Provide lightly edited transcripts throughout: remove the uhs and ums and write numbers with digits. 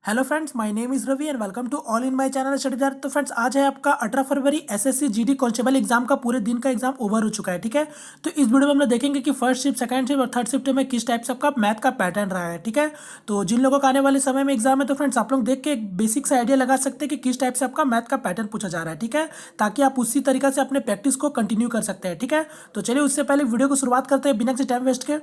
Hello friends, my name is Ravi and welcome to all in my channel Studydaar. तो friends, आज है आपका 18 फरवरी एसएससी जीडी कांस्टेबल एग्जाम का पूरे दिन का एग्जाम ओवर हो चुका है। ठीक है, तो इस वीडियो में हम लोग देखेंगे कि फर्स्ट शिफ्ट, सेकंड शिफ्ट और थर्ड शिफ्ट में किस टाइप से आपका मैथ का पैटर्न रहा है। ठीक है, तो जिन लोगों का आने वाले समय में एग्जाम है तो फ्रेंड्स आप लोग देख के एक बेसिक सा आइडिया लगा सकते हैं कि किस टाइप से आपका मैथ का पैटर्न पूछा जा रहा है। ठीक है, ताकि आप उसी तरीके से अपने प्रैक्टिस को कंटिन्यू कर सकते हैं। ठीक है, तो चलिए उससे पहले वीडियो को शुरुआत करते हैं बिना किसी टाइम वेस्ट के।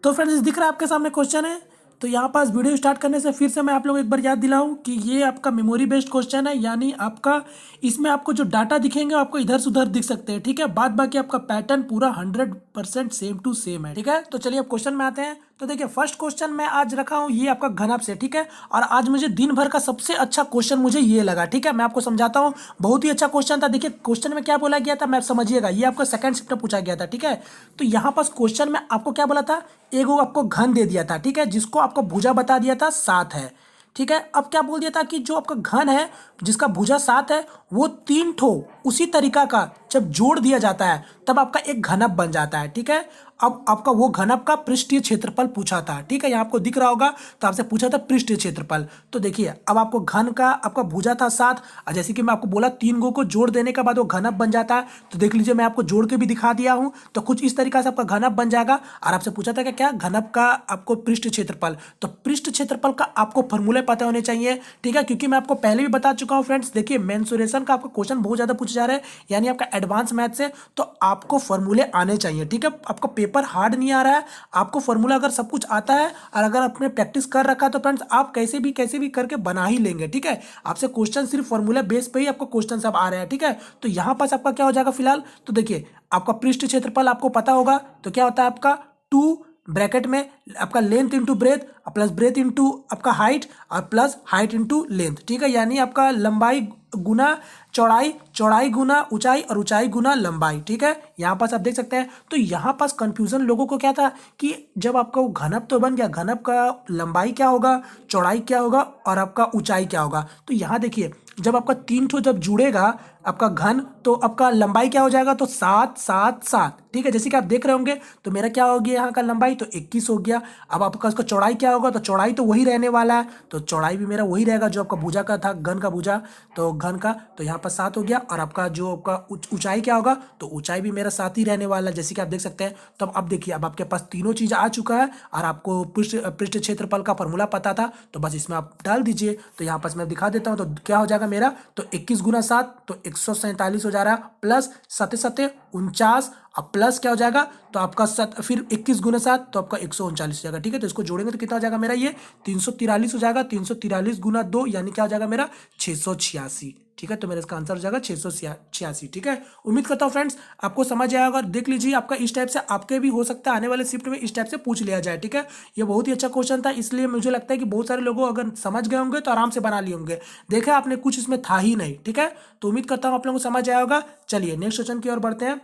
तो फ्रेंड्स, दिख रहा है आपके सामने क्वेश्चन है। तो यहाँ पास वीडियो स्टार्ट करने से फिर से मैं आप लोगों को एक बार याद दिलाऊं कि ये आपका मेमोरी बेस्ड क्वेश्चन है, यानी आपका इसमें आपको जो डाटा दिखेंगे आपको इधर से उधर दिख सकते हैं। ठीक है, बाद बाकी आपका पैटर्न पूरा 100% सेम टू सेम है। ठीक है, तो चलिए अब क्वेश्चन में आते हैं। तो देखिए, फर्स्ट क्वेश्चन मैं आज रखा हूँ ये आपका घनत्व से। ठीक है, और आज मुझे दिन भर का सबसे अच्छा क्वेश्चन मुझे ये लगा। ठीक है, मैं आपको समझाता हूँ, बहुत ही अच्छा क्वेश्चन था। देखिए क्वेश्चन में क्या बोला गया था, मैं समझिएगा। ये आपका सेकंड शिफ्ट में पूछा गया था। ठीक है, तो यहाँ पास क्वेश्चन में आपको क्या बोला था, एगो आपको घन दे दिया था। ठीक है, जिसको आपको भुजा बता दिया था 7 है। ठीक है, अब क्या बोल दिया था कि जो आपका घन है जिसका भुजा 7 है वो 3 ठो उसी तरीका का जब जोड़ दिया जाता है तब आपका एक घनत्व बन जाता है। ठीक है, अब आपका वो घनत्व का पृष्ठीय क्षेत्रफल पूछा था। ठीक है, यहाँ आपको दिख रहा होगा, तो आपसे पूछा था पृष्ठीय क्षेत्रफल। तो देखिए, अब आपको घन का आपका भुजा था 7, और जैसे कि मैं आपको बोला 3 गो को जोड़ देने के बाद वो घनत्व बन जाता है। तो देख लीजिए, मैं आपको जोड़ के भी दिखा दिया हूँ। तो कुछ इस तरीका से आपका घनत्व बन जाएगा। और आपसे पूछा था कि क्या घनत्व का आपको पृष्ठ क्षेत्रफल, तो पृष्ठ क्षेत्रफल का आपको फॉर्मूले पता होने चाहिए। ठीक है, क्योंकि मैं आपको पहले भी बता चुका हूँ फ्रेंड्स। देखिए, मेंसुरेशन का आपको क्वेश्चन बहुत ज्यादा पूछा जा रहा है, यानी आपका एडवांस मैथ से, तो आपको फॉर्मूले आने चाहिए। ठीक है, आपको पेपर हार्ड नहीं आ रहा है, आपको फॉर्मूला अगर सब कुछ आता है और अगर आपने प्रैक्टिस कर रखा है तो फ्रेंड्स आप कैसे भी करके बना ही लेंगे। ठीक है, आपसे क्वेश्चन सिर्फ फॉर्मूला बेस पे ही आपको क्वेश्चन सब आ रहे हैं। ठीक है, तो यहां पास आपका क्या हो जाएगा फिलहाल, तो देखिए आपका पृष्ठ क्षेत्रफल आपको पता होगा, तो क्या होता है आपका 2 ब्रैकेट में आपका length into breadth plus breadth into आपका हाइट और प्लस हाइट इंटू लेंथ। ठीक है, यानी आपका लंबाई गुना चौड़ाई, चौड़ाई गुना ऊंचाई और ऊंचाई गुना लंबाई। ठीक है, यहाँ पास आप देख सकते हैं। तो यहाँ पास कंफ्यूजन लोगों को क्या था कि जब आपका वो घनत्व तो बन गया, घनत्व का लंबाई क्या होगा, चौड़ाई क्या होगा और आपका ऊंचाई क्या होगा। तो यहाँ देखिए, जब आपका 3 ठो जब जुड़ेगा आपका घन, तो आपका लंबाई क्या हो जाएगा, तो 7 7 7। ठीक है, जैसे कि आप देख रहे होंगे, तो मेरा क्या हो गया यहाँ का लंबाई, तो 21 हो गया। अब आपका उसका चौड़ाई क्या होगा, तो चौड़ाई तो वही रहने वाला है, तो चौड़ाई भी मेरा वही रहेगा जो आपका भुजा का था, घन का भुजा, तो घन का, तो यहाँ पर 7 हो गया। और आपका जो आपका ऊंचाई क्या होगा, तो ऊंचाई भी मेरा 7 ही रहने वाला है, जैसे कि आप देख सकते हैं। तो अब देखिए, अब आपके पास तीनों चीज आ चुका है और आपको पृष्ठ क्षेत्रफल का फॉर्मूला पता था, तो बस इसमें आप डाल दीजिए। तो यहाँ पास मैं दिखा देता हूँ, तो क्या हो जाएगा मेरा, तो 21 गुना 7 तो 147 हो जा रहा है, प्लस 7 7 49, अब प्लस क्या हो जाएगा, तो आपका फिर 21 गुना 7 तो आपका 139 हो जाएगा। ठीक है, तो इसको जोड़ेंगे तो कितना हो जाएगा मेरा, ये 343 हो जाएगा। 343 गुना 2 यानी क्या हो जाएगा मेरा 686। ठीक है, तो मेरा इसका आंसर हो जाएगा 686। ठीक है, उम्मीद करता हूँ फ्रेंड्स आपको समझ आएगा। और देख लीजिए, आपका इस टाइप से आपके भी हो सकता है आने वाले शिफ्ट में इस टाइप से पूछ लिया जाए। ठीक है, ये बहुत ही अच्छा क्वेश्चन था, इसलिए मुझे लगता है कि बहुत सारे लोगों अगर समझ गए होंगे तो आराम से बना लिए होंगे। देखा आपने, कुछ इसमें था ही नहीं। ठीक है, तो उम्मीद करता हूँ आप लोगों को समझ आया होगा। चलिए नेक्स्ट क्वेश्चन की ओर बढ़ते हैं।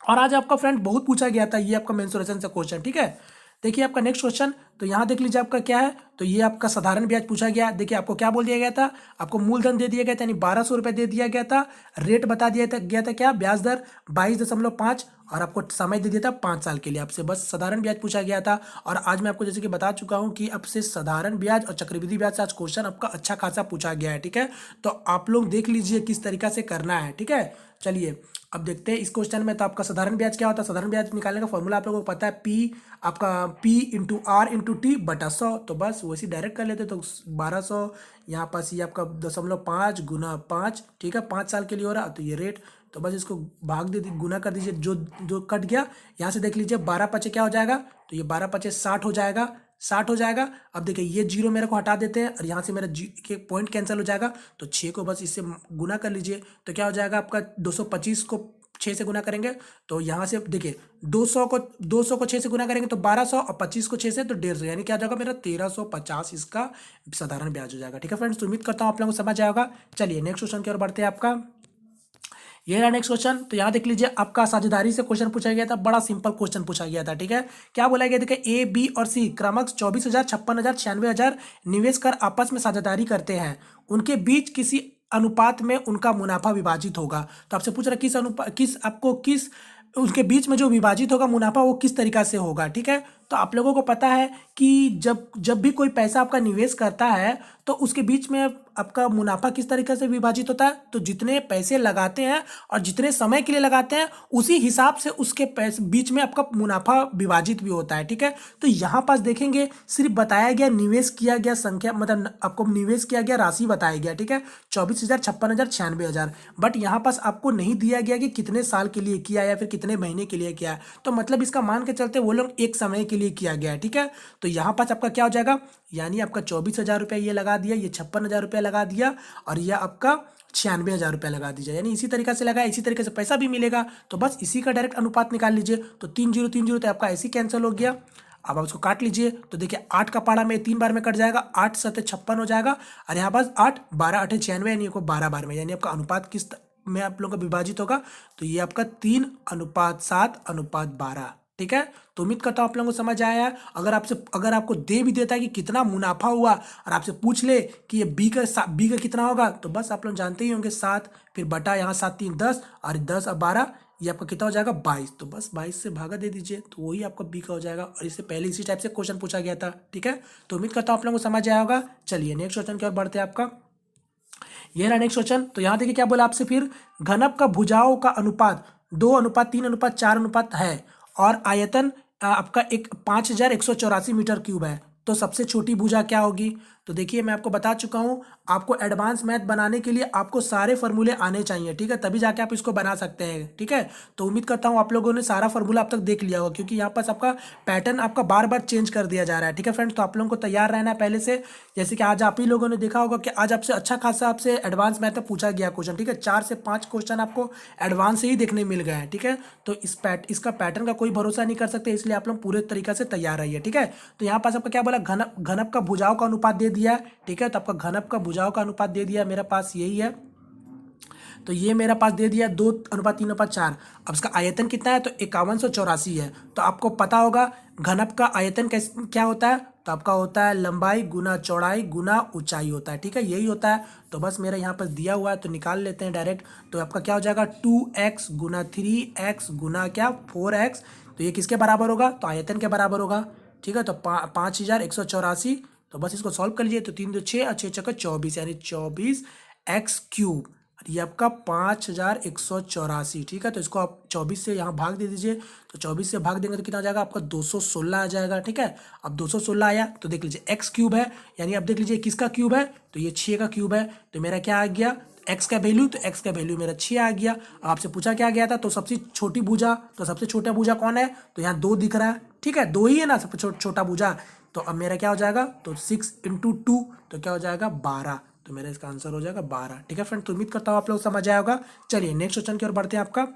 और आज आपका फ्रेंड बहुत पूछा गया था ये आपका मेंसुरेशन से क्वेश्चन। ठीक है, देखिए आपका नेक्स्ट क्वेश्चन, तो यहाँ देख लीजिए आपका क्या है, तो ये आपका साधारण ब्याज पूछा गया। देखिए आपको क्या बोल दिया गया था, आपको मूलधन दे दिया गया था, यानी 1200 रुपये दे दिया गया था। रेट बता दिया गया था क्या, ब्याज दर 22.5, और आपको समय दे दिया था 5 साल के लिए। आपसे बस साधारण ब्याज पूछा गया था। और आज मैं आपको जैसे कि बता चुका हूँ कि आपसे साधारण ब्याज और चक्रवृद्धि ब्याज से आज क्वेश्चन आपका अच्छा खासा पूछा गया है। ठीक है, तो आप लोग देख लीजिए किस तरीका से करना है। ठीक है, चलिए अब देखते हैं इस क्वेश्चन में। तो आपका साधारण ब्याज क्या होता है, साधारण ब्याज निकालने का फॉर्मूला आप लोगों को पता है, पी आपका P into R into T बटा 100। तो बस वैसे डायरेक्ट कर लेते, तो 1200 यहाँ पास ये आपका 0.5 गुना 5। ठीक है, 5 साल के लिए हो रहा, तो ये रेट, तो बस इसको भाग दे गुना कर दीजिए, जो जो कट गया यहाँ से देख लीजिए, 12 पचे क्या हो जाएगा, तो ये 12 पचे 60 हो जाएगा, 60 हो जाएगा। अब देखिए ये जीरो मेरे को हटा देते हैं और यहाँ से मेरा के पॉइंट कैंसिल हो जाएगा, तो 6 को बस इससे गुना कर लीजिए, तो क्या हो जाएगा आपका 225 को 6 से गुना करेंगे, तो यहाँ से देखिए 200 को 6 से गुना करेंगे तो 1200, और 25 को 6 से तो 150, यानी क्या हो जाएगा मेरा 1350 इसका साधारण ब्याज हो जाएगा। ठीक है फ्रेंड्स, तो उम्मीद करता हूँ आप लोगों को समझ आएगा। चलिए नेक्स्ट क्वेश्चन की ओर बढ़ते हैं। आपका ये रहा नेक्स्ट क्वेश्चन। तो यहाँ देख लीजिए, आपका साझेदारी से क्वेश्चन पूछा गया था, बड़ा सिंपल क्वेश्चन पूछा गया था। ठीक है, क्या बोला गया, देखिए A B और C क्रमश 24,000 56,000 96,000 निवेश कर आपस में साझेदारी करते हैं, उनके बीच किसी अनुपात में उनका मुनाफा विभाजित होगा। तो आपसे पूछ रहा किस उसके बीच में जो विभाजित होगा मुनाफा वो किस तरीका से होगा, ठीक है। तो आप लोगों को पता है कि जब जब भी कोई पैसा आपका निवेश करता है तो उसके बीच में आपका मुनाफा किस तरीके से विभाजित होता है, तो जितने पैसे लगाते हैं और जितने समय के लिए लगाते हैं उसी हिसाब से उसके पैसे बीच में आपका मुनाफा विभाजित भी होता है, ठीक है। तो यहाँ पास देखेंगे सिर्फ बताया गया निवेश किया गया संख्या, मतलब आपको निवेश किया गया राशि बताया गया, ठीक है, 24,000, 56,000, 96,000। बट यहाँ पास आपको नहीं दिया गया कि कितने साल के लिए किया या फिर कितने महीने के लिए किया है। तो मतलब इसका मान के चलते वो लोग एक समय के लिए किया गया है, ठीक है। तो यहाँ पास आपका क्या हो जाएगा, यानी आपका 24,000 रुपया ये लगा दिया, ये 56,000 रुपया लगा दिया और यह आपका 96,000 रुपया लगा दीजिए, यानी इसी तरीके से लगाया, इसी तरीके से पैसा भी मिलेगा। तो बस इसी का डायरेक्ट अनुपात निकाल लीजिए। तो 3 0 3 0 तो आपका ऐसे कैंसिल हो गया। अब आप उसको काट लीजिए तो देखिए 8 का पाड़ा में 3 बार में कट जाएगा, 8 7 56 हो जाएगा और यहाँ पास 8 12 8 96, यानी आपको 12 बार में, यानी आपका अनुपात किस में आप लोगों का विभाजित होगा, तो ये आपका 3:7:12, ठीक है। तो उम्मीद करता हूँ आप लोगों को समझ आया है। अगर आपको दे भी देता है कि कितना मुनाफा हुआ और आपसे पूछ ले कि ये बी का कितना होगा, तो बस आप लोग जानते ही होंगे 7 फिर बटा यहाँ 7 3 10 और 10 और 12, ये आपका कितना हो जाएगा 22। तो बस 22 से भागा दे दीजिए तो वही आपका बी का हो जाएगा। और इससे पहले इसी टाइप से क्वेश्चन पूछा गया था, ठीक है। तो उम्मीद करता हूँ आप लोगों को समझ आया होगा। चलिए नेक्स्ट क्वेश्चन की ओर बढ़ते हैं। आपका ये रहा नेक्स्ट क्वेश्चन। तो यहाँ देखिए क्या बोला आपसे, फिर घनक का भुजाओं का अनुपात 2:3:4 है और आयतन आपका 5,184 मीटर क्यूब है। तो सबसे छोटी भुजा क्या होगी। तो देखिए मैं आपको बता चुका हूँ, आपको एडवांस मैथ बनाने के लिए आपको सारे फॉर्मूले आने चाहिए, ठीक है, तभी जाके आप इसको बना सकते हैं, ठीक है। तो उम्मीद करता हूँ आप लोगों ने सारा फॉर्मूला अब तक देख लिया होगा, क्योंकि यहाँ पास आपका पैटर्न आपका बार बार चेंज कर दिया जा रहा है, ठीक है फ्रेंड्स। तो आप लोगों को तैयार रहना है पहले से। जैसे कि आज आप ही लोगों ने देखा होगा कि आज आपसे अच्छा खासा आपसे एडवांस मैथ में पूछा गया क्वेश्चन, ठीक है, 4 से 5 क्वेश्चन आपको एडवांस से ही देखने मिल गए हैं, ठीक है। तो इसका पैटर्न का कोई भरोसा नहीं कर सकते, इसलिए आप लोग पूरे तरीके से तैयार रहिए, ठीक है। तो यहाँ पास आपका क्या बोला, घनक का भुजाओं का अनुपात दे दिया है, ठीक है। तो आपका घनक का भुजाओं का अनुपात दे दिया मेरे पास यही है। तो ये मेरा पास दे दिया 2:3:4। अब इसका आयतन कितना है, तो 5184 है। तो आपको पता होगा घनक का आयतन क्या होता है, तो आपका होता है लंबाई गुना चौड़ाई गुना ऊंचाई होता है, ठीक है, यही होता है। तो बस मेरा यहाँ पर दिया हुआ है तो निकाल लेते हैं डायरेक्ट। तो आपका क्या हो जाएगा 2x गुना 3x गुना क्या 4x। तो ये किसके बराबर होगा, तो आयतन के बराबर होगा, ठीक है। तो 5,184। तो बस इसको सॉल्व कर लीजिए। तो 3 2 6 और 6 चौका 24, यानी 24x3। ये आपका 5,184, ठीक है। तो इसको आप 24 से यहाँ भाग दे दीजिए। तो 24 से भाग देंगे तो कितना आ जाएगा आपका 216 आ जाएगा, ठीक है। अब 216 आया तो देख लीजिए x क्यूब है, यानी अब देख लीजिए किसका क्यूब है, तो ये 6 का क्यूब है। तो मेरा क्या आ गया x का वैल्यू, तो x का वैल्यू मेरा 6 आ गया। अब आपसे पूछा क्या गया था, तो सबसे छोटी भुजा, तो सबसे छोटा भुजा कौन है, तो यहाँ 2 दिख रहा है, ठीक है, 2 ही है ना सबसे छोटा भुजा। तो अब मेरा क्या हो जाएगा, तो 6 × 2 तो क्या हो जाएगा 12। तो मेरा इसका आंसर हो जाएगा 12, ठीक है फ्रेंड। तो उम्मीद करता हूँ आप लोग समझ आया होगा। चलिए नेक्स्ट क्वेश्चन की ओर बढ़ते हैं। आपका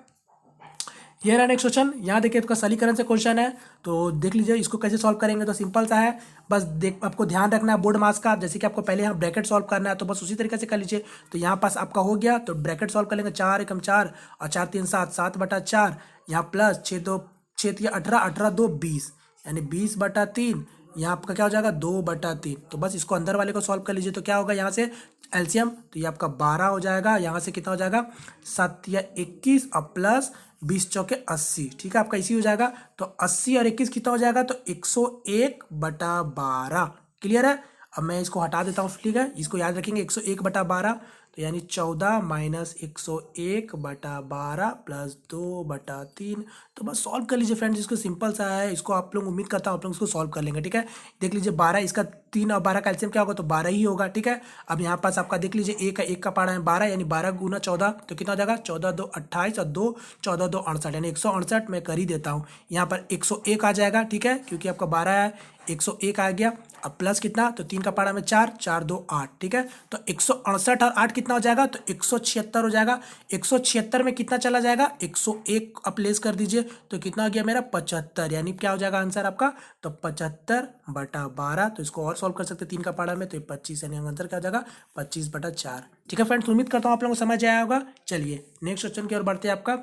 ये रहा नेक्स्ट क्वेश्चन। यहाँ देखिए आपका सरलीकरण से क्वेश्चन है, तो देख लीजिए इसको कैसे सॉल्व करेंगे। तो सिंपल सा है, बस आपको ध्यान रखना है बोर्ड मास का। जैसे कि आपको पहले यहाँ ब्रैकेट सॉल्व करना है, तो बस उसी तरीके से कर लीजिए। तो यहाँ पास आपका हो गया, तो ब्रैकेट सॉल्व कर लेंगे। 4 × 4 और 4 3 7, 7/4, यहाँ प्लस 6 2 6 3 18, 18 2 20, यानी 20/3। यहाँ आपका क्या हो जाएगा 2/3। तो बस इसको अंदर वाले को सॉल्व कर लीजिए। तो क्या होगा यहाँ से एलसीएम, तो ये आपका 12 हो जाएगा। यहाँ से कितना हो जाएगा 7 या 21 और प्लस 20 चौके 80, ठीक है, आपका इसी हो जाएगा। तो 80 और 21 कितना हो जाएगा, तो 101/12। क्लियर है। अब मैं इसको हटा देता हूँ, ठीक है, इसको याद रखेंगे 101/12। तो यानी 14 माइनस 101/12 प्लस 2/3। तो बस सॉल्व कर लीजिए फ्रेंड्स, इसको सिंपल सा है। इसको आप लोग उम्मीद करता हूँ आप लोग इसको सॉल्व कर लेंगे, ठीक है। देख लीजिए 12, इसका 3 और 12 का एलसीएम क्या होगा, तो 12 ही होगा, ठीक है। अब यहाँ पास आपका देख लीजिए एक का पारा है 12, यानी 12 × 14 तो कितना हो जाएगा 14 2 28 और 2 14 2 68, यानी 168 मैं कर ही देता हूँ। यहाँ पर 101 आ जाएगा, ठीक है, क्योंकि आपका 12 है, 101 आ गया। अब प्लस कितना, तो 3 का पारा में 4 4 2 8, ठीक है। तो 168 और 8 कितना हो जाएगा, तो 176 हो जाएगा। 176 में कितना चला जाएगा 101 आप लेस कर दीजिए, तो कितना हो गया मेरा 75, यानी क्या हो जाएगा आंसर आपका, तो 75/12। तो इसको और सॉल्व कर सकते हैं 3 का पारा में, तो ये 25, यानी आंसर क्या हो जाएगा 25/4, ठीक है फ्रेंड्स। उम्मीद करता हूँ आप लोगों को समझ आया होगा। चलिए नेक्स्ट क्वेश्चन की ओर बढ़ते हैं। आपका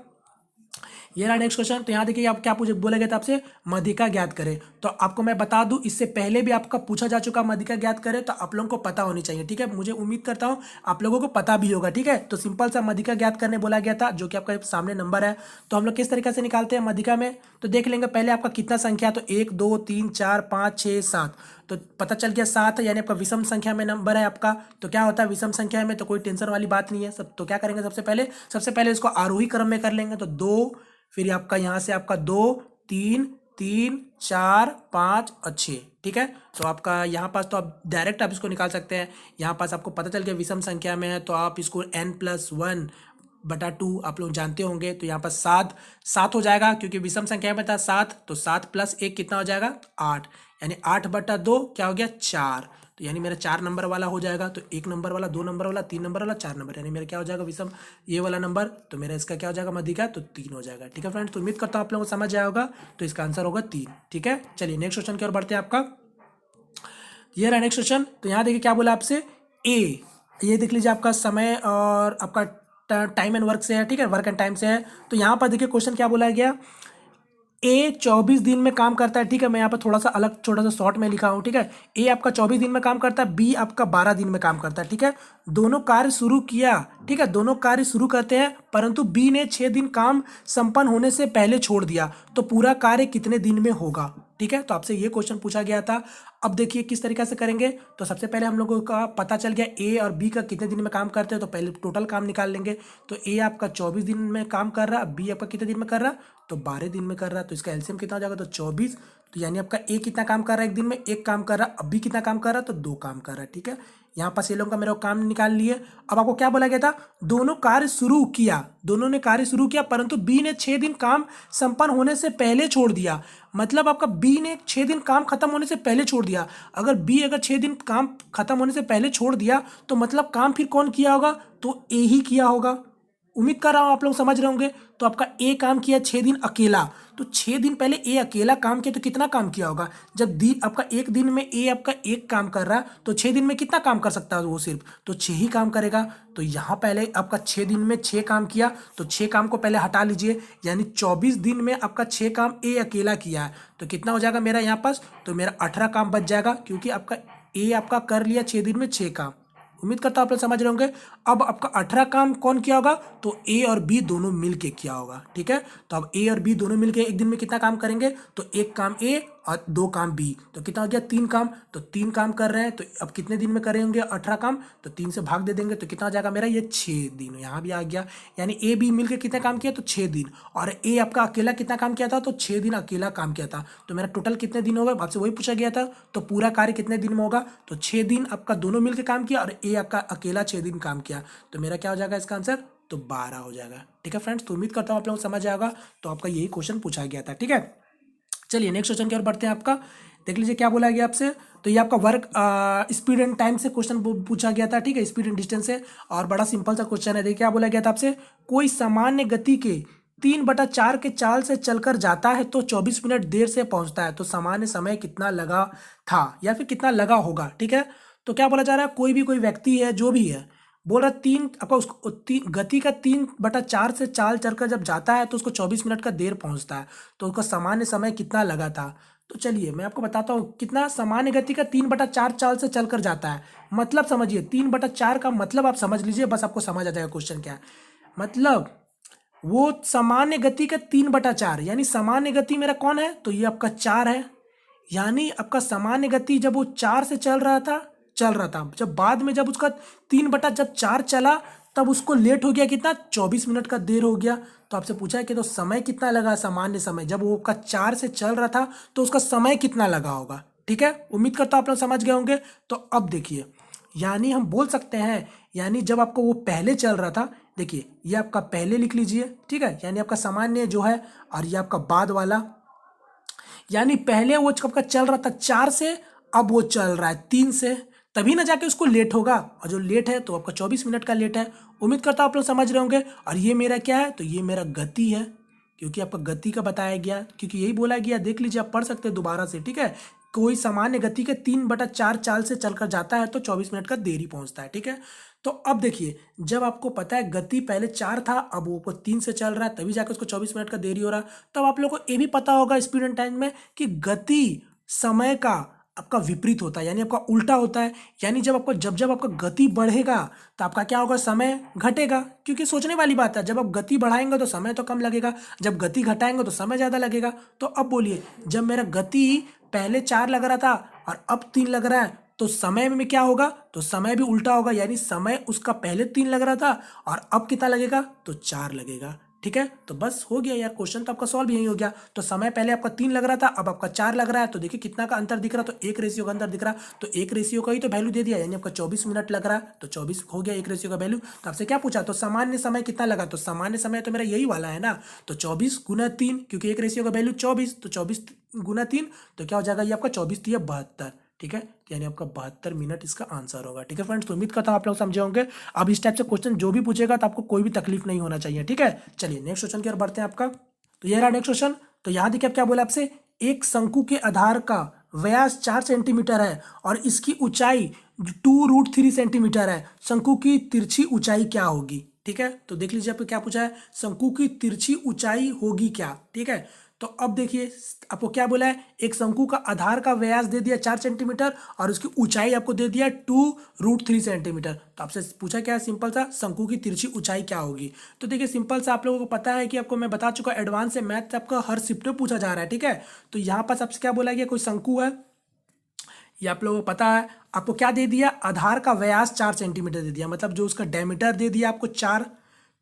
ये रहा नेक्स्ट क्वेश्चन। तो यहाँ देखिए आप क्या पूछे बोला गया था आपसे, मध्यिका ज्ञात करें। तो आपको मैं बता दूं, इससे पहले भी आपका पूछा जा चुका मध्यिका ज्ञात करें, तो आप लोगों को पता होनी चाहिए, ठीक है। मुझे उम्मीद करता हूँ आप लोगों को पता भी होगा, ठीक है। तो सिंपल सा मध्यिका ज्ञात करने बोला गया था, जो कि आपका सामने नंबर है। तो हम लोग किस तरीके से निकालते हैं मध्यिका में, तो देख लेंगे पहले आपका कितना संख्या, तो 1 2 3 4 5 6 7, तो पता चल गया 7 है, यानी आपका विषम संख्या में नंबर है आपका। तो क्या होता है विषम संख्या में, तो कोई टेंशन वाली बात नहीं है सब। तो क्या करेंगे सबसे पहले इसको आरोही क्रम में कर लेंगे। तो 2, फिर आपका यहाँ से आपका 2 3 3 4 5 और 6, ठीक है। तो आपका यहाँ पास तो आप डायरेक्ट आप इसको निकाल सकते हैं। यहाँ पास आपको पता चल गया विषम संख्या में है, तो आप इसको n+1/2 आप लोग जानते होंगे। तो यहाँ पर 7 हो जाएगा, क्योंकि विषम संख्या में था 7, तो 7+1 कितना हो जाएगा 8, यानी 8/2 क्या हो गया 4। तो यानी मेरा 4 नंबर वाला हो जाएगा। तो 1 नंबर वाला, 2 नंबर वाला, 3 नंबर वाला, 4 नंबर, यानी मेरा क्या हो जाएगा विषम ये वाला नंबर। तो मेरा इसका क्या हो जाएगा मध्यिका, तो 3 हो जाएगा, ठीक है फ्रेंड्स। तो उम्मीद करता हूँ आप लोगों को समझ आया होगा। तो इसका आंसर होगा 3, ठीक है। चलिए नेक्स्ट क्वेश्चन की ओर बढ़ते हैं आपका। ये रहा नेक्स्ट क्वेश्चन। तो यहाँ देखिए क्या बोला आपसे, ए, ये देख लीजिए आपका समय और आपका टाइम एंड वर्क से है, ठीक है, वर्क एंड टाइम से है। तो यहाँ पर देखिए क्वेश्चन क्या बोला गया, ए 24 दिन में काम करता है, ठीक है। मैं यहाँ पर थोड़ा सा अलग छोटा सा शॉर्ट में लिखा हूँ, ठीक है। ए आपका 24 दिन में काम करता है, बी आपका 12 दिन में काम करता है, ठीक है। दोनों कार्य शुरू किया, ठीक है, दोनों कार्य शुरू करते हैं, परंतु बी ने 6 दिन काम संपन्न होने से पहले छोड़ दिया, तो पूरा कार्य कितने दिन में होगा, ठीक है। तो आपसे ये क्वेश्चन पूछा गया था। अब देखिए किस तरीके से करेंगे। तो सबसे पहले हम लोगों का पता चल गया ए और बी का कितने दिन में काम करते हैं, तो पहले टोटल काम निकाल लेंगे। तो ए आपका 24 दिन में काम कर रहा है, बी आपका कितने दिन में कर रहा है, तो 12 दिन में कर रहा है। तो इसका एलसीएम कितना हो जाएगा, तो 24। तो यानी आपका ए कितना काम कर रहा है एक दिन में, 1 काम कर रहा है। अब बी कितना काम कर रहा है, तो 2 काम कर रहा है, ठीक है। यहाँ पास ये लोगों का मेरे को काम निकाल लिए। अब आपको क्या बोला गया था, दोनों कार्य शुरू किया, दोनों ने कार्य शुरू किया, परंतु बी ने 6 दिन काम संपन्न होने से पहले छोड़ दिया। मतलब आपका बी ने 6 दिन काम खत्म होने से पहले छोड़ दिया। अगर 6 दिन काम खत्म होने से पहले छोड़ दिया, तो मतलब काम फिर कौन किया होगा, तो ए ही किया होगा। उम्मीद कर रहा हूँ आप लोग समझ रहे होंगे। तो आपका ए काम किया 6 दिन अकेला, तो 6 दिन पहले ए अकेला काम किया, तो कितना काम किया होगा। जब आपका एक दिन में ए आपका 1 काम कर रहा है, तो 6 दिन में कितना काम कर सकता है वो, सिर्फ तो 6 ही काम करेगा। तो यहाँ पहले आपका 6 दिन में 6 काम किया, तो 6 काम को पहले हटा लीजिए, यानी 24 दिन में आपका 6 काम ए अकेला किया है। तो कितना हो जाएगा मेरा यहाँ पास, तो मेरा 18 काम बच जाएगा, क्योंकि आपका ए आपका कर लिया 6 दिन में 6 काम। उम्मीद करता हूँ आप लोग समझ रहे होंगे। अब आपका 18 काम कौन किया होगा, तो ए और बी दोनों मिलके किया होगा, ठीक है। तो अब ए और बी दोनों मिलके एक दिन में कितना काम करेंगे, तो 1 काम ए और 2 काम बी, तो कितना हो गया 3 काम। तो 3 काम कर रहे हैं, तो अब कितने दिन में करेंगे 18 काम, तो 3 से भाग दे देंगे, तो कितना हो जाएगा मेरा ये 6 दिन। यहाँ भी आ गया, यानी ए बी मिलके कितना काम किया, तो 6 दिन। और ए आपका अकेला कितना काम किया था, तो 6 दिन अकेला काम किया था। तो मेरा टोटल कितने दिन होगा, आपसे वही पूछा गया था। तो पूरा कार्य कितने दिन में होगा, तो 6 दिन आपका दोनों मिलकर काम किया, और ए आपका अकेला 6 दिन काम किया। तो मेरा क्या हो जाएगा इसका आंसर, तो 12 हो जाएगा, ठीक है फ्रेंड्स। तो उम्मीद करता हूँ आप लोगों को समझ आएगा। तो आपका यही क्वेश्चन पूछा गया था, ठीक है। चलिए नेक्स्ट क्वेश्चन की ओर बढ़ते हैं। आपका देख लीजिए क्या बोला गया आपसे। तो ये आपका वर्क स्पीड एंड टाइम से क्वेश्चन पूछा गया था, ठीक है, स्पीड एंड डिस्टेंस से। और बड़ा सिंपल सा क्वेश्चन है। देखिए क्या बोला गया था आपसे, कोई सामान्य गति के 3/4 के चाल से चलकर जाता है, तो 24 मिनट देर से पहुंचता है, तो सामान्य समय कितना लगा था, या फिर कितना लगा होगा, ठीक है। तो क्या बोला जा रहा है, कोई व्यक्ति है, जो भी है, बोल रहा 3 आपका उसको गति का 3/4 से चाल चलकर जब जाता है, तो उसको 24 मिनट का देर पहुंचता है, तो उसका सामान्य समय कितना लगा था। तो चलिए मैं आपको बताता हूँ कितना सामान्य गति का 3/4 चाल से चलकर जाता है। मतलब समझिए 3/4 का मतलब आप समझ लीजिए, बस आपको समझ आ जाएगा क्वेश्चन क्या है। मतलब वो सामान्य गति का 3/4, यानी सामान्य गति मेरा कौन है, तो ये आपका 4 है। यानी आपका सामान्य गति जब वो 4 से चल रहा था, जब बाद में जब उसका 3/4 चला, तब उसको लेट हो गया कितना, 24 मिनट का देर हो गया। तो आपसे पूछा है कि तो समय कितना लगा, सामान्य समय जब वो का 4 से चल रहा था, तो उसका समय कितना लगा होगा, ठीक है। उम्मीद करता हूँ आप लोग समझ गए होंगे। तो अब देखिए, यानी हम बोल सकते हैं, यानी जब आपको वो पहले चल रहा था, देखिए ये आपका पहले लिख लीजिए, ठीक है, यानी आपका सामान्य जो है, और ये आपका बाद वाला, यानी पहले वो आपका चल रहा था 4 से, अब वो चल रहा है 3 से, तभी ना जाके उसको लेट होगा। और जो लेट है, तो आपका 24 मिनट का लेट है। उम्मीद करता हूँ आप लोग समझ रहे होंगे। और ये मेरा क्या है, तो ये मेरा गति है, क्योंकि आपका गति का बताया गया, क्योंकि यही बोला गया। देख लीजिए, आप पढ़ सकते हैं दोबारा से, ठीक है। कोई सामान्य गति के 3/4 चाल से चलकर जाता है तो 24 मिनट का देरी पहुंचता है। ठीक है, तो अब देखिए, जब आपको पता है गति पहले 4 था, अब वो 3 से चल रहा है, तभी जाकर उसको 24 मिनट का देरी हो रहा है। तब आप लोगों को ये भी पता होगा स्पीड एंड टाइम में कि गति समय का आपका विपरीत होता है, यानी आपका उल्टा होता है। यानी जब आपका गति बढ़ेगा तो आपका क्या होगा, समय घटेगा। क्योंकि सोचने वाली बात है, जब आप गति बढ़ाएंगे तो समय तो कम लगेगा, जब गति घटाएंगे तो समय ज़्यादा लगेगा। तो अब बोलिए, जब मेरा गति पहले 4 लग रहा था और अब 3 लग रहा है, तो समय में क्या होगा, तो समय भी उल्टा होगा। यानी समय उसका पहले 3 लग रहा था और अब कितना लगेगा, तो 4 लगेगा। ठीक है, तो बस हो गया यार, क्वेश्चन तो आपका सॉल्व यही हो गया। तो समय पहले आपका 3 लग रहा था, अब आपका 4 लग रहा है, तो देखिए कितना का अंतर दिख रहा है, तो 1 रेशियो का अंतर दिख रहा है। तो 1 रेशियो का ही तो वैल्यू दे दिया, यानी आपका 24 मिनट लग रहा है, तो 24 हो गया 1 रेशियो का वैल्यू। तो आपसे क्या पूछा, तो सामान्य समय कितना लगा, तो सामान्य समय तो मेरा यही वाला है ना, तो 24 गुना 3, क्योंकि 1 रेशियो का वैल्यू 24, तो 24 गुना 3, तो क्या हो जाएगा, ये आपका 24 3 72। ठीक है, यानी आपका 72 मिनट इसका आंसर होगा। ठीक है फ्रेंड्स, तो उम्मीद करता हूँ आप लोग समझे होंगे। अब इस टाइप से क्वेश्चन जो भी पूछेगा तो आपको कोई भी तकलीफ नहीं होना चाहिए। ठीक है, चलिए नेक्स्ट क्वेश्चन की ओर बढ़ते हैं आपका। तो ये रहा नेक्स्ट क्वेश्चन। तो यहाँ देखिए, अब क्या बोला आपसे, एक शंकु के आधार का व्यास 4 सेंटीमीटर है और इसकी ऊंचाई 2√3 सेंटीमीटर है। शंकु की तिरछी ऊंचाई क्या होगी। ठीक है, तो देख लीजिए आपको क्या पूछा है, शंकु की तिरछी ऊंचाई होगी क्या। ठीक है, तो अब देखिए आपको क्या बोला है, एक शंकु का आधार का व्यास दे दिया 4 सेंटीमीटर और उसकी ऊंचाई आपको दे दिया 2√3 सेंटीमीटर। तो आपसे पूछा क्या है, सिंपल सा, शंकु की तिरछी ऊंचाई क्या होगी। तो देखिए सिंपल सा, आप लोगों को पता है कि आपको मैं बता चुका, एडवांस से मैथ आपका हर शिफ्ट में पूछा जा रहा है। ठीक है, तो यहाँ पर आपसे क्या बोला गया, कोई शंकु है, ये आप लोगों को पता है। आपको क्या दे दिया, आधार का व्यास 4 सेंटीमीटर दे दिया, मतलब जो उसका डायमीटर दे दिया आपको 4।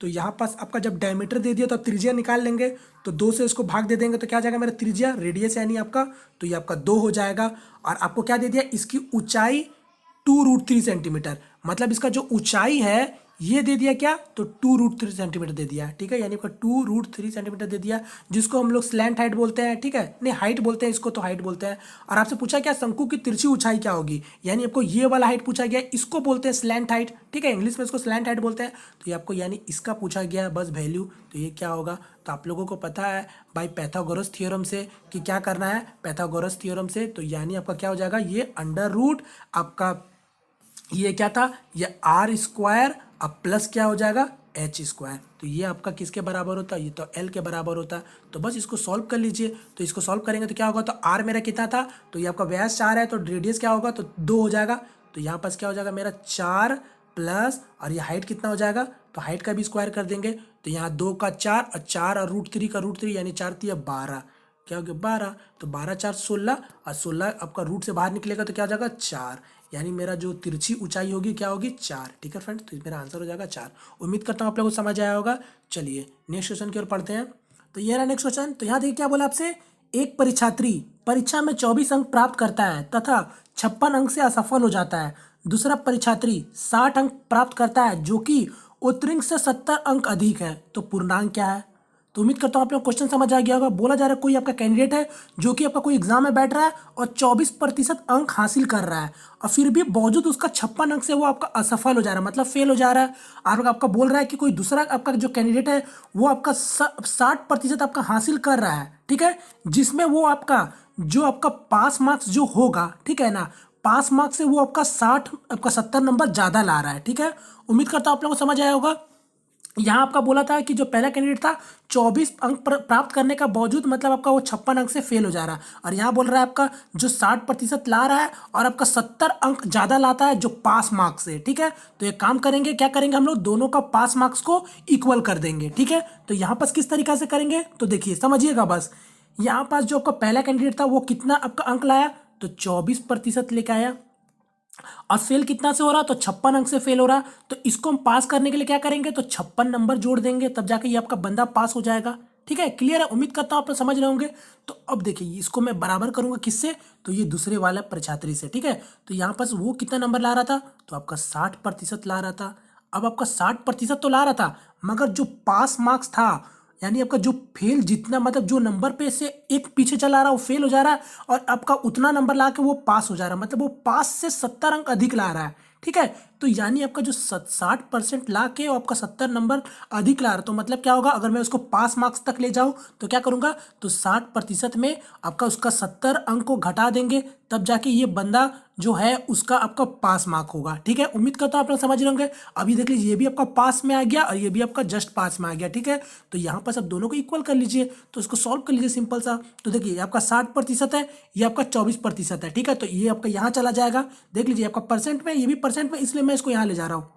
तो यहाँ पास आपका जब डायमीटर दे दिया तो आप त्रिज्या निकाल लेंगे, तो 2 से इसको भाग दे देंगे तो क्या आ जाएगा मेरा त्रिज्या, रेडियस यानी आपका, तो ये आपका 2 हो जाएगा। और आपको क्या दे दिया, इसकी ऊंचाई 2√3 सेंटीमीटर, मतलब इसका जो ऊंचाई है ये दे दिया क्या, तो 2√3 सेंटीमीटर दे दिया। ठीक है, यानी आपका 2√3 सेंटीमीटर दे दिया, जिसको हम लोग स्लैंट हाइट बोलते हैं। ठीक है, नहीं हाइट बोलते हैं इसको, तो हाइट बोलते हैं। और आपसे पूछा क्या, शंकु की तिरछी ऊंचाई क्या होगी, यानी आपको ये वाला हाइट पूछा गया, इसको बोलते हैं स्लैंट हाइट। ठीक है, इंग्लिश में इसको स्लैंट हाइट बोलते हैं। तो ये आपको यानी इसका पूछा गया बस वैल्यू, तो ये क्या होगा, तो आप लोगों को पता है भाई पाइथागोरस थ्योरम से कि क्या करना है, पाइथागोरस थ्योरम से। तो यानी आपका क्या हो जाएगा, ये अंडर रूट आपका ये क्या था, ये r² अब प्लस क्या हो जाएगा, h²। तो ये आपका किसके बराबर होता है, ये तो l के बराबर होता है। तो बस इसको सॉल्व कर लीजिए। तो इसको सॉल्व करेंगे तो क्या होगा, तो r मेरा कितना था, तो ये आपका व्यास 4 है, तो रेडियस क्या होगा, तो 2 हो जाएगा। तो यहाँ पास क्या हो जाएगा मेरा 4 प्लस, और ये हाइट कितना हो जाएगा, तो हाइट का भी स्क्वायर कर देंगे। तो यहाँ 2 का 4 और 4 और √3 का √3, यानी 4 3 12, क्या हो गया 12। तो 12 4 16 और 16 आपका रूट से बाहर निकलेगा तो क्या हो जाएगा 4, यानी मेरा जो तिरछी ऊंचाई होगी क्या होगी 4। ठीक है फ्रेंड्स, तो मेरा आंसर हो जाएगा 4। उम्मीद करता हूँ आप लोगों को समझ आया होगा। चलिए नेक्स्ट क्वेश्चन की ओर पढ़ते हैं। तो ये रहा नेक्स्ट क्वेश्चन। तो यहाँ देखिए क्या बोला आपसे, एक परीक्षार्थी परीक्षा में 24 अंक प्राप्त करता है तथा 56 अंक से असफल हो जाता है। दूसरा परीक्षार्थी 60 अंक प्राप्त करता है जो कि उत्तीर्ण से 70 अंक अधिक है, तो पूर्णांक क्या है। तो उम्मीद करता हूँ आप लोग क्वेश्चन समझ आ गया होगा। बोला जा रहा है कोई आपका कैंडिडेट है जो कि आपका कोई एग्जाम में बैठ रहा है और 24% अंक हासिल कर रहा है और फिर भी बावजूद उसका 56 अंक से वो आपका असफल हो जा रहा है, मतलब फेल हो जा रहा है। और आपका बोल रहा है कि कोई दूसरा आपका जो कैंडिडेट है वो आपका 60% आपका हासिल कर रहा है। ठीक है, जिसमें वो आपका जो आपका पास मार्क्स जो होगा, ठीक है ना, पास मार्क्स से वो आपका 70 नंबर ज़्यादा ला रहा है। ठीक है, उम्मीद करता हूँ आप लोगों को समझ आया होगा। यहाँ आपका बोला था कि जो पहला कैंडिडेट था 24 अंक प्राप्त करने का बावजूद मतलब आपका वो 56 अंक से फेल हो जा रहा है, और यहाँ बोल रहा है आपका जो 60% ला रहा है और आपका 70 अंक ज़्यादा लाता है जो पास मार्क्स है। ठीक है, तो ये काम करेंगे, क्या करेंगे हम लोग, दोनों का पास मार्क्स को इक्वल कर देंगे। ठीक है, तो यहाँ पर किस तरीका से करेंगे तो देखिए समझिएगा बस। यहाँ पास जो आपका पहला कैंडिडेट था वो कितना आपका अंक लाया, तो 24% लेके आया, और फेल कितना से हो रहा, तो 56 अंक से फेल हो रहा। तो इसको हम पास करने के लिए क्या करेंगे, तो 56 नंबर जोड़ देंगे, तब जाके ये आपका बंदा पास हो जाएगा। ठीक है, क्लियर है, उम्मीद करता हूँ आप लोग समझ रहे होंगे। तो अब देखिए इसको मैं बराबर करूंगा किससे, तो ये दूसरे वाला परीक्षार्थी से। ठीक है, तो यहाँ पास वो कितना नंबर ला रहा था, तो आपका 60% ला रहा था। अब आपका 60% तो ला रहा था, मगर जो पास मार्क्स था यानी आपका जो फेल जितना मतलब जो नंबर पे से एक पीछे चला रहा है वो फेल हो जा रहा है, और आपका उतना नंबर ला के वो पास हो जा रहा है, मतलब वो पास से 70 अंक अधिक ला रहा है। ठीक है, तो यानी आपका जो 60% ला के और आपका 70 नंबर अधिक ला रहा, तो मतलब क्या होगा, अगर मैं उसको पास मार्क्स तक ले जाऊँ तो क्या करूँगा, तो 60% में आपका उसका 70 अंक को घटा देंगे, तब जाके ये बंदा जो है उसका आपका पास मार्क होगा। ठीक है, उम्मीद करता हूँ आप लोग समझ रहे होंगे। अभी देख लीजिए, ये भी आपका पास में आ गया और ये भी आपका जस्ट पास में आ गया। ठीक है, तो यहाँ पर सब दोनों को इक्वल कर लीजिए, तो इसको सॉल्व कर लीजिए सिंपल सा। तो देखिए, ये आपका 60% है, ये आपका 24% है। ठीक है, तो ये आपका यहाँ चला जाएगा। देख लीजिए, आपका परसेंट में, ये भी परसेंट में, इसलिए मैं इसको यहाँ ले जा रहा हूँ।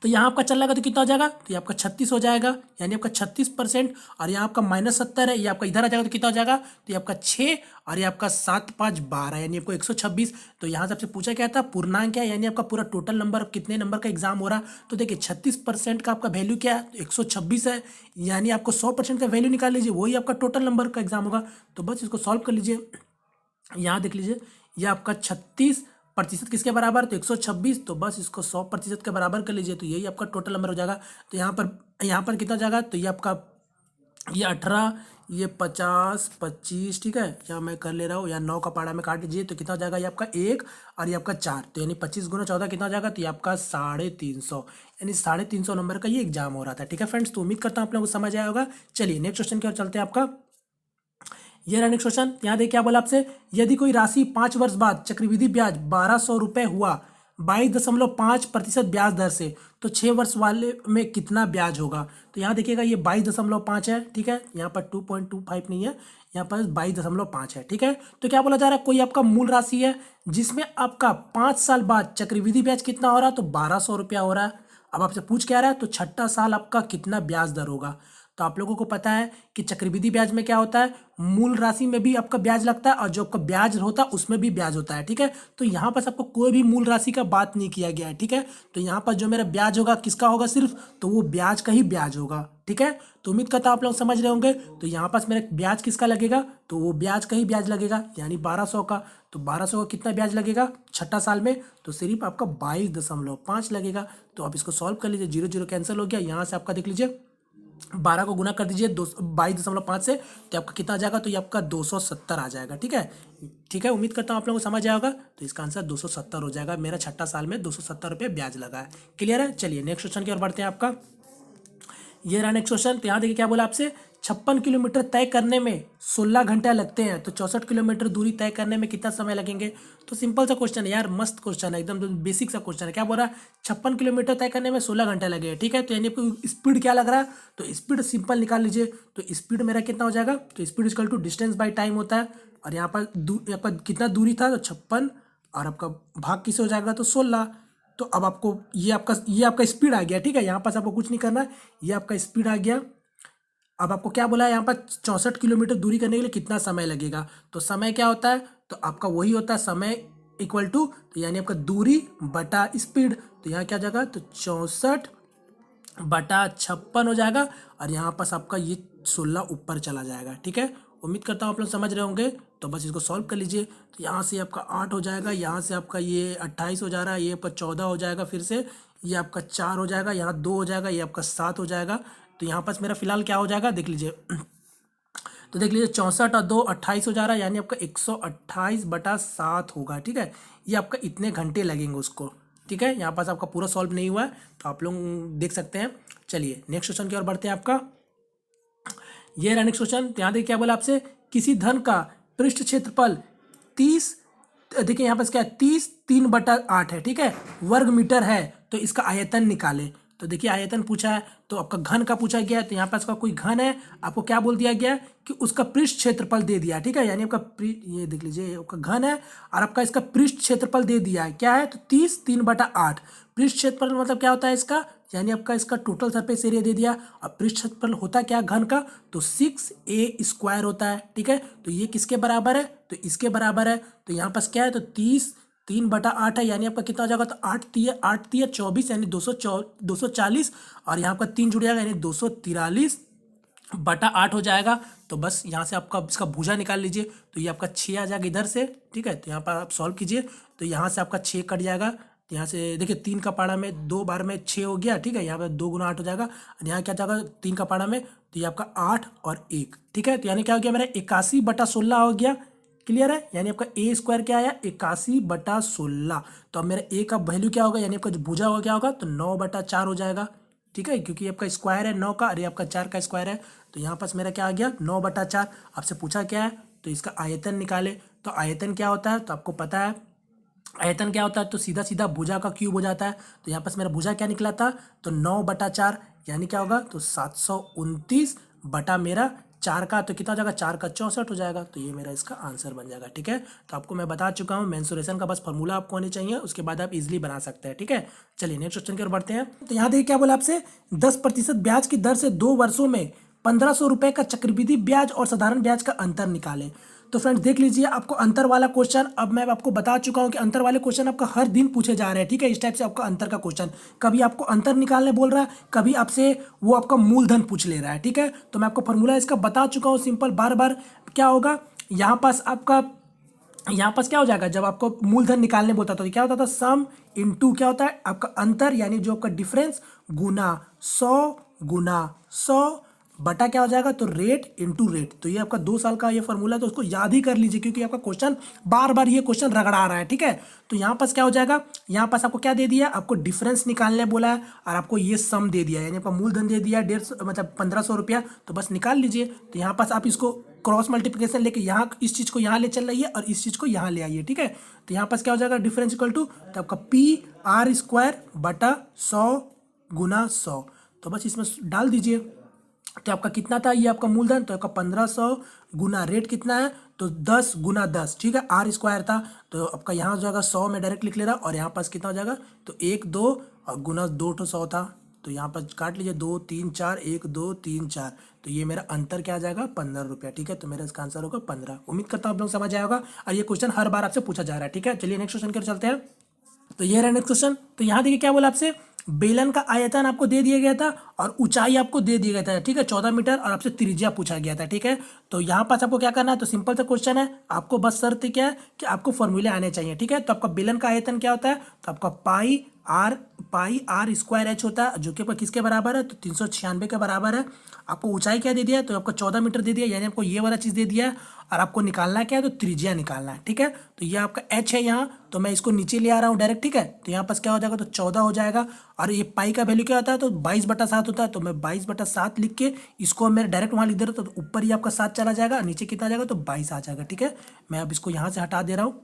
तो यहाँ आपका चल जाएगा तो कितना हो जाएगा, तो ये आपका 36 हो जाएगा, यानी आपका 36%। और यहाँ आपका -70 है, ये आपका इधर आ जाएगा तो कितना हो जाएगा, तो ये आपका 6 और ये आपका 7 5 12, यानी आपको 126। तो यहाँ से आपसे पूछा क्या था, पूर्णांक क्या है, यानी आपका पूरा टोटल नंबर, कितने नंबर का एग्जाम हो रहा। तो देखिए 36% का आपका वैल्यू क्या है, तो 126 है, यानी आपको 100% का वैल्यू निकाल लीजिए, वही आपका टोटल नंबर का एग्जाम होगा। तो बस इसको सॉल्व कर लीजिए। यहाँ देख लीजिए, ये आपका 36% किसके बराबर, तो 126। तो बस इसको 100% के बराबर कर लीजिए, तो यही आपका टोटल नंबर हो जाएगा। तो यहाँ पर कितना जाएगा, तो ये आपका, ये 18, ये 50 25, ठीक है, या मैं कर ले रहा हूँ, या 9 का पाड़ा में काट लीजिए, तो कितना हो जाएगा, ये आपका 1 और ये आपका 4, तो यानी 25 गुना 14 कितना हो जाएगा, तो ये आपका 350, यानी 350 नंबर का ये एग्जाम हो रहा था। ठीक है फ्रेंड्स, तो उम्मीद करता हूँ आप लोगों को समझ आया होगा। चलिए नेक्स्ट क्वेश्चन की ओर चलते हैं। आपका ये रहा नेक्स्ट क्वेश्चन। यहाँ देखिए क्या बोला आपसे, यदि कोई राशि 5 वर्ष बाद चक्रवृद्धि ब्याज 1200 रुपये हुआ 22.5% ब्याज दर से, तो 6 वर्ष वाले में कितना ब्याज होगा। तो यहाँ देखिएगा, ये 22.5 है। ठीक है, यहाँ पर 2.25 नहीं है, यहाँ पर 22.5 है। ठीक है, तो क्या बोला जा रहा है, कोई आपका मूल राशि है जिसमें आपका 5 साल बाद चक्रवृद्धि ब्याज कितना हो रहा है, तो 1200 रुपया हो रहा है। अब आपसे पूछ क्या रहा है, तो छठा साल आपका कितना ब्याज दर होगा। तो आप लोगों को पता है कि चक्रवृद्धि ब्याज में क्या होता है, मूल राशि में भी आपका ब्याज लगता है और जो आपका ब्याज होता है उसमें भी ब्याज होता है। ठीक है, तो यहाँ पर आपको कोई भी मूल राशि का बात नहीं किया गया है। ठीक है, तो यहाँ पर जो मेरा ब्याज होगा किसका होगा, सिर्फ तो वो ब्याज का ही ब्याज होगा। ठीक है, तो उम्मीद करता हूँ आप लोग समझ रहे होंगे। तो यहाँ पर मेरा ब्याज किसका लगेगा, तो वो ब्याज का ही ब्याज लगेगा, यानी 1200 का। तो 1200 का कितना ब्याज लगेगा छठा साल में, तो सिर्फ आपका 22.5 लगेगा। तो आप इसको सॉल्व कर लीजिए, 0 0 कैंसिल हो गया। यहाँ से आपका देख लीजिए, 12 को गुना कर दीजिए 22.5 से, तो आपका कितना आ जाएगा, तो ये आपका 270 आ जाएगा। ठीक है, ठीक है, उम्मीद करता हूँ आप लोगों को समझ आएगा। तो इसका आंसर 270 हो जाएगा। मेरा छठा साल में 270 रुपये ब्याज लगा है। क्लियर है। चलिए नेक्स्ट क्वेश्चन की ओर बढ़ते हैं। आपका ये रहा नेक्स्ट क्वेश्चन। तो यहाँ देखिए क्या बोला आपसे, 56 किलोमीटर तय करने में 16 घंटे लगते हैं, तो 64 किलोमीटर दूरी तय करने में कितना समय लगेंगे। तो सिंपल सा क्वेश्चन है यार, मस्त क्वेश्चन है, एकदम बेसिक सा क्वेश्चन है। क्या बोल रहा है, 56 किलोमीटर तय करने में 16 घंटे लगे। ठीक है, तो यानी आपको स्पीड क्या लग रहा है, तो स्पीड सिंपल निकाल लीजिए। तो स्पीड मेरा कितना हो जाएगा, तो speed equal to distance by time होता है। और यहाँ पर आपका कितना दूरी था, तो 56, और आपका भाग किसे हो जाएगा, तो 16। तो अब आपको ये आपका स्पीड आ गया। ठीक है, यहाँ पास आपको कुछ नहीं करना है, ये आपका स्पीड आ गया। अब आपको क्या बोला है, यहाँ पर 64 किलोमीटर दूरी करने के लिए कितना समय लगेगा। तो समय क्या होता है, तो आपका वही होता है समय इक्वल टू, तो यानी आपका दूरी बटा स्पीड। तो यहाँ क्या जाएगा, तो 64 बटा 56 हो जाएगा, और यहाँ पास आपका ये 16 ऊपर चला जाएगा। ठीक है, उम्मीद करता हूँ आप लोग समझ रहे होंगे। तो बस इसको सॉल्व कर लीजिए। तो यहाँ से आपका 8 हो जाएगा, यहाँ से आपका ये 28 हो जा रहा है, ये आपका 14 हो जाएगा, फिर से ये आपका 4 हो जाएगा, यहाँ 2 हो जाएगा, ये आपका 7 हो जाएगा। तो यहाँ पास मेरा फिलहाल क्या हो जाएगा, देख लीजिए। तो देख लीजिए, 64 और 2 28 हो जा रहा है, यानी आपका 128 बटा 7 होगा। ठीक है, ये आपका इतने घंटे लगेंगे उसको। ठीक है, यहाँ पास आपका पूरा सॉल्व नहीं हुआ है, तो आप लोग देख सकते हैं। चलिए नेक्स्ट क्वेश्चन की ओर बढ़ते हैं। आपका ये रहा नेक्स्ट क्वेश्चन। यहाँ देखिए क्या बोला आपसे, किसी धन का पृष्ठ क्षेत्रफल 30, देखिए यहाँ पर क्या है, 30 3/8 है। ठीक है, वर्ग मीटर है, तो इसका आयतन निकाले। तो देखिए आयतन पूछा है, तो आपका घन का पूछा गया है। तो यहाँ पास का कोई घन है, आपको क्या बोल दिया गया कि उसका पृष्ठ क्षेत्रफल दे दिया। ठीक है, यानी आपका ये देख लीजिए, आपका घन है और आपका इसका पृष्ठ क्षेत्रफल दे दिया है। क्या है, तो 30 3/8। पृष्ठ क्षेत्रफल मतलब क्या होता है इसका, यानी आपका इसका टोटल सरफेस एरिया दे दिया। और पृष्ठ क्षेत्रफल होता क्या घन का, तो 6a² होता है। ठीक है, तो ये किसके बराबर है, तो इसके बराबर है। तो यहाँ पास क्या है, तो 30 3/8 है, यानी आपका कितना हो जाएगा, तो 8 3 24, यानी 240, और यहाँ आपका 3 जुड़ जाएगा, यानी 243/8 हो जाएगा। तो बस यहाँ से आपका इसका भुजा निकाल लीजिए। तो ये आपका 6 आ जाएगा इधर से। ठीक है, तो यहाँ पर आप सॉल्व कीजिए। तो यहाँ से आपका 6 कट जाएगा। यहाँ से देखिए 3 का पाड़ा में 2 बार में 6 हो गया। ठीक है, यहाँ पर 2 गुना 8 हो जाएगा, और यहाँ क्या जाएगा 3 का पाड़ा में, तो ये आपका 8 और 1। ठीक है, तो यानी क्या हो गया, मेरा 81/16 हो गया। क्लियर है, यानी आपका ए स्क्वायर क्या आया 81/16। तो अब मेरा ए का वैल्यू क्या होगा, यानी आपका जो भुजा होगा क्या होगा, तो 9/4 हो जाएगा। ठीक है, क्योंकि आपका स्क्वायर है 9 का, अरे आपका 4 का स्क्वायर है, तो यहाँ पास मेरा क्या आ गया 9/4। आपसे पूछा क्या है, तो इसका आयतन निकाले। तो आयतन क्या होता है, तो आपको पता है आयतन क्या होता है, तो सीधा सीधा भुजा का क्यूब हो जाता है। तो यहाँ पास मेरा भुजा क्या निकला था, तो 9/4, यानी क्या होगा, तो 729 बटा मेरा 4 का, तो कितना हो जाएगा, 4 का 64 हो जाएगा। तो ये मेरा इसका आंसर बन जाएगा। ठीक है, तो आपको मैं बता चुका हूँ मेंसुरेशन का बस फॉर्मूला आपको होनी चाहिए, उसके बाद आप इजीली बना सकते हैं। ठीक है, चलिए नेक्स्ट क्वेश्चन की ओर बढ़ते हैं। तो यहाँ देखिए क्या बोला आपसे, 10% ब्याज की दर से 2 वर्षों में 1500 रुपए का चक्रवृद्धि ब्याज और साधारण ब्याज का अंतर निकाले। तो फ्रेंड्स देख लीजिए, आपको अंतर वाला क्वेश्चन अब मैं आपको बता चुका हूं कि अंतर वाले क्वेश्चन आपका हर दिन पूछे जा रहे हैं। ठीक है, इस टाइप से आपका अंतर का क्वेश्चन, कभी आपको अंतर निकालने बोल रहा है, कभी आपसे वो आपका मूलधन पूछ ले रहा है। ठीक है, तो मैं आपको फॉर्मूला इसका बता चुका हूँ सिंपल, बार बार क्या होगा यहाँ पास आपका, यहाँ पास क्या हो जाएगा, जब आपको मूलधन निकालने बोलता तो क्या होता था, सम इनटू क्या होता है आपका अंतर, यानी जो आपका डिफरेंस, गुना 100 बटा क्या हो जाएगा, तो रेट इनटू रेट। तो ये आपका 2 साल का ये फॉर्मूला है, तो उसको याद ही कर लीजिए, क्योंकि आपका क्वेश्चन बार बार ये क्वेश्चन रगड़ा रहा है। ठीक है, तो यहाँ पास क्या हो जाएगा, यहाँ पास आपको क्या दे दिया, आपको डिफरेंस निकालने बोला है, और आपको ये सम दे दिया है, यानी आपका मूलधन दे दिया है 150 मतलब 1500 रुपया, तो बस निकाल लीजिए। तो यहाँ पास आप इसको क्रॉस मल्टीप्लिकेशन लेके यहाँ इस चीज़ को यहाँ ले चल रही है और इस चीज़ को यहाँ ले आइए। ठीक है, तो यहाँ पास क्या हो जाएगा, डिफरेंस इक्वल टू, तो आपका PR² बटा 100 गुना 100, तो बस इसमें डाल दीजिए। तो आपका कितना था ये आपका मूलधन, तो आपका 1500 गुना रेट कितना है, तो 10 गुना 10। ठीक है, R² था, तो आपका यहाँ हो जाएगा 100 में डायरेक्ट लिख ले रहा, और यहाँ पास कितना हो जाएगा, तो 1 2 और गुना 2 तो 100 था, तो यहाँ पर काट लीजिए 2 3 4 1 2 3 4, तो ये मेरा अंतर क्या आ जाएगा, 15 रुपया। ठीक है, तो मेरा इसका आंसर होगा 15। उम्मीद करता हूँ आप लोग समझ आएगा, और ये क्वेश्चन हर बार आपसे पूछा जा रहा है। ठीक है, चलिए नेक्स्ट क्वेश्चन की ओर चलते हैं। तो ये रहा नेक्स्ट क्वेश्चन। तो यहाँ देखिए क्या बोला आपसे, बेलन का आयतन आपको दे दिया गया था और ऊंचाई आपको दे दिया गया था। ठीक है, 14 मीटर, और आपसे त्रिज्या पूछा गया था। ठीक है, तो यहाँ पास आपको क्या करना है, तो सिंपल सा क्वेश्चन है, आपको बस शर्त क्या है कि आपको फॉर्मूले आने चाहिए। ठीक है, तो आपका बेलन का आयतन क्या होता है, तो आपका पाई r² होता है, जो कि आपका किसके बराबर है, तो 396 के बराबर है। आपको ऊंचाई क्या दे दिया है, तो आपको 14 मीटर दे दिया, यानी आपको ये वाला चीज़ दे दिया है, और आपको निकालना क्या है, तो त्रिज्या निकालना है। ठीक है, तो ये आपका h है यहाँ, तो मैं इसको नीचे ले आ रहा हूँ डायरेक्ट। ठीक है, तो यहाँ पास क्या हो जाएगा, तो 14 हो जाएगा, और ये पाई का वैल्यू क्या होता है, तो 22/7 होता है, तो मैं 22/7 लिख के इसको मैं डायरेक्ट वहाँ लिख दे रहा हूँ, तो ऊपर ही आपका 7 चला जाएगा, नीचे कितना आ जाएगा, तो 22 आ जाएगा। ठीक है, मैं अब इसको यहाँ से हटा दे रहा हूँ,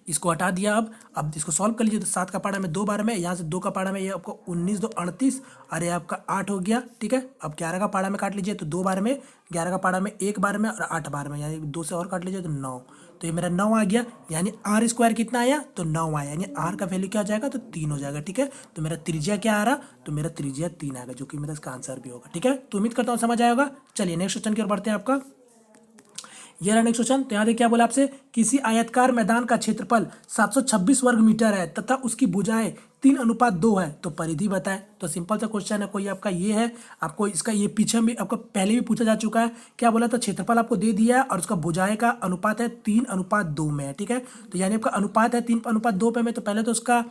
इसको हटा दिया। अब इसको सॉल्व कर लीजिए, तो 7 का पाड़ा में 2 बार में, यहाँ से 2 का पाड़ा में ये आपको 19 2 38, अरे आपका 8 हो गया। ठीक है, अब 11 का पाड़ा में काट लीजिए, तो 2 बार में, 11 का पाड़ा में 1 बार में, और 8 बार में, यानी 2 से और काट लीजिए तो 9। तो ये मेरा 9 आ गया, यानी R² कितना आया, तो 9 आया, यानी R का वैल्यू क्या हो जाएगा, तो 3 हो जाएगा। ठीक है, तो मेरा त्रिज्या क्या आ रहा, तो मेरा त्रिज्या 3 आएगा, जो कि मेरा इसका आंसर भी होगा। ठीक है, तो उम्मीद करता हूँ समझ आया होगा। चलिए नेक्स्ट क्वेश्चन की ओर बढ़ते हैं। आपका ये रहा नेक्स्ट क्वेश्चन। तो यहाँ देखिए क्या बोला आपसे, किसी आयतकार मैदान का क्षेत्रफल 726 वर्ग मीटर है तथा उसकी भुजाएं 3:2 है, तो परिधि बताए। तो सिंपल सा क्वेश्चन है, कोई आपका ये है, आपको इसका ये पीछे भी आपको पहले भी पूछा जा चुका है। क्या बोला था, क्षेत्रफल आपको दे दिया है और उसका भुजाएं का अनुपात है 3:2 में है। ठीक है, तो यानी आपका अनुपात है 3:2 पे में, तो पहले तो उसका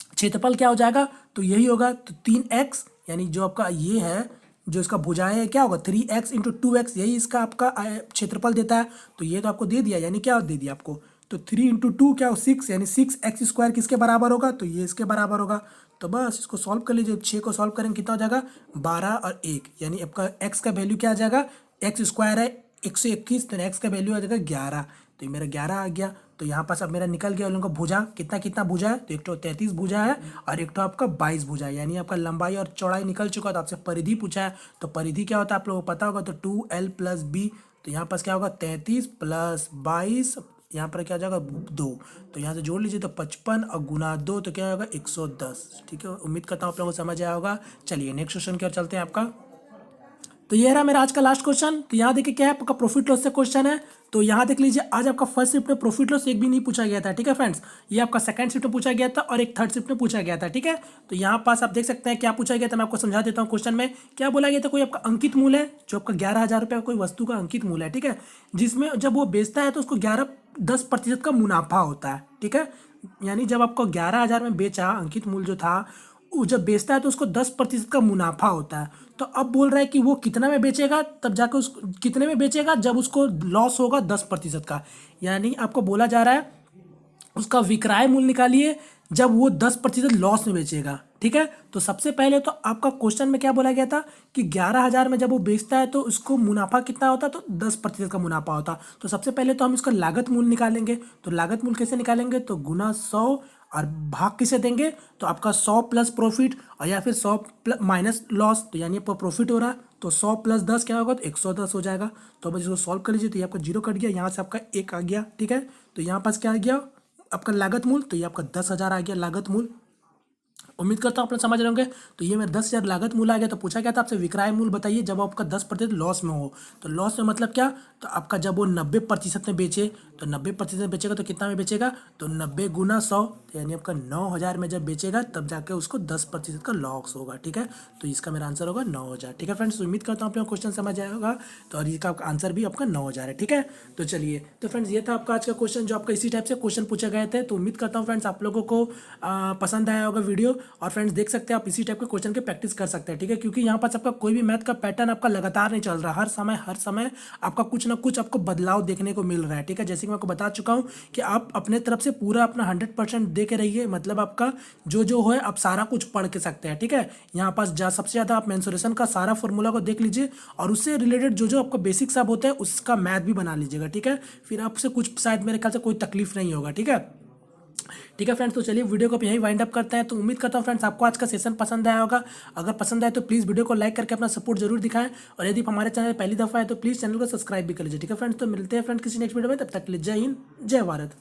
क्षेत्रफल क्या हो जाएगा, तो यही होगा, तो 3x, यानी जो आपका ये है, जो इसका भुजाएं है क्या होगा, 3x इंटू 2x, यही इसका आपका क्षेत्रफल देता है। तो ये तो आपको दे दिया, यानी क्या दे दिया आपको, तो 3 इंटू 2 क्या हो 6, यानी 6x² किसके बराबर होगा, तो ये इसके बराबर होगा। तो बस इसको सॉल्व कर लीजिए, 6 को सॉल्व करेंगे कितना हो जाएगा, 12 और 1, यानी आपका x का वैल्यू क्या आ जाएगा, x² है 121, तो x का वैल्यू आ जाएगा 11, तो ये मेरा 11 आ गया। तो यहाँ पास अब मेरा निकल गया उन लोगों का भुजा, कितना कितना भुजा है, तो एक तो 33 भुजा है और एक तो आपका 22 भुजा है, यानी आपका लंबाई और चौड़ाई निकल चुका है। तो आपसे परिधि पूछा है, तो परिधि क्या होता है आप लोगों को पता होगा, तो 2l + b, तो यहाँ पास क्या होगा 33 + 22, यहाँ पर क्या हो जाएगा 2, तो यहाँ से जोड़ लीजिए, तो 55 और गुना 2, तो क्या होगा 110। ठीक है, उम्मीद करता हूँ आप लोगों को समझ आया होगा। चलिए नेक्स्ट क्वेश्चन की ओर चलते हैं। आपका तो ये रहा मेरा आज का लास्ट क्वेश्चन। तो यहाँ देखिए क्या है, आपका प्रॉफिट लॉस से क्वेश्चन है। तो यहाँ देख लीजिए, आज आपका फर्स्ट शिफ्ट में प्रॉफिट लॉस एक भी नहीं पूछा गया था। ठीक है फ्रेंड्स, ये आपका सेकंड शिफ्ट में पूछा गया था और एक थर्ड शिफ्ट में पूछा गया था। ठीक है, तो यहाँ पास आप देख सकते हैं क्या पूछा गया था, मैं आपको समझा देता हूँ। क्वेश्चन में क्या बोला गया था, कोई आपका अंकित मूल्य है, जो आपका 11,000 रुपये का कोई वस्तु का अंकित मूल्य है। ठीक है, जिसमें जब वो बेचता है तो उसको 10% का मुनाफा होता है। ठीक है, यानी जब आपको 11,000 में बेचा, अंकित मूल्य जो था वो जब बेचता है तो उसको 10% का मुनाफा होता है। तो अब बोल रहा है कि वो कितना में बेचेगा, तब जाकर उस कितने में बेचेगा जब उसको लॉस होगा 10% का। यानी आपको बोला जा रहा है उसका विक्रय मूल्य निकालिए जब वो 10% लॉस में बेचेगा। ठीक है, तो सबसे पहले तो आपका क्वेश्चन में क्या बोला गया था कि 11,000 में जब वो बेचता है तो उसको मुनाफा कितना होता, तो 10% का मुनाफा होता। तो सबसे पहले तो हम इसका लागत मूल्य निकालेंगे। तो लागत मूल्य कैसे निकालेंगे, तो गुना 100 और भाग किसे देंगे, तो आपका 100 प्लस प्रॉफिट और या फिर 100 माइनस लॉस, तो यानी आपका प्रॉफिट हो रहा है तो 100 प्लस 10 क्या होगा, तो 110 हो जाएगा। तो अब इसको सॉल्व कर लीजिए, तो ये आपका 0 कट गया, यहाँ से आपका 1 आ गया। ठीक है, तो यहाँ पास क्या आ गया आपका लागत मूल्य, तो ये आपका 10,000 आ गया लागत मूल्य। उम्मीद करता हूँ आप लोग समझ रहे होंगे। तो ये मेरा 10,000 लागत मूल्य आ गया। तो पूछा गया था आपसे विक्रय मूल्य बताइए जब आपका 10% लॉस में हो। तो लॉस में मतलब क्या, तो आपका जब वो 90% में बेचे, तो 90% बेचेगा तो कितना में बेचेगा, तो 90 गुना 100, तो यानी आपका 9,000 में जब बेचेगा तब जाके उसको 10% का लॉस होगा। ठीक है, तो इसका मेरा आंसर होगा 9,000। ठीक है फ्रेंड्स, उम्मीद करता हूँ आप लोग क्वेश्चन समझ आया होगा। तो और इसका आंसर भी आपका 9,000 है। ठीक है, तो चलिए, तो फ्रेंड्स ये था आपका आज का क्वेश्चन जो आपका इसी टाइप से क्वेश्चन पूछे गए थे। तो उम्मीद करता हूँ फ्रेंड्स आप लोगों को पसंद आया होगा वीडियो। और फ्रेंड्स देख सकते हैं आप इसी टाइप के क्वेश्चन के प्रैक्टिस कर सकते हैं। ठीक है, क्योंकि यहाँ पास आपका कोई भी मैथ का पैटर्न आपका लगातार नहीं चल रहा, हर समय आपका कुछ ना कुछ आपको बदलाव देखने को मिल रहा है। ठीक है, जैसे कि मैं आपको बता चुका हूँ कि आप अपने तरफ से पूरा अपना 100% दे के रहिए, मतलब आपका जो जो है आप सारा कुछ पढ़ के सकते हैं। ठीक है, यहाँ पास सबसे ज़्यादा आप मेंसुरेशन का सारा फॉर्मूला को देख लीजिए और उससे रिलेटेड जो जो आपका बेसिक सब होता है उसका मैथ भी बना लीजिएगा। ठीक है, फिर आपसे कुछ शायद मेरे ख्याल से कोई तकलीफ नहीं होगा। ठीक है, ठीक है फ्रेंड्स, तो चलिए वीडियो को यहीं वाइंड अप करते हैं। तो उम्मीद करता हूँ फ्रेंड्स आपको आज का सेशन पसंद आया होगा। अगर पसंद आए तो प्लीज़ वीडियो को लाइक करके अपना सपोर्ट जरूर दिखाएं, और यदि हमारे चैनल पहली दफा है तो प्लीज़ चैनल को सब्सक्राइब भी कर लीजिए। ठीक है फ्रेंड्स, तो मिलते हैं फ्रेंड्स किसी नेक्स्ट वीडियो में, तब तक के लिए जय हिंद जय भारत।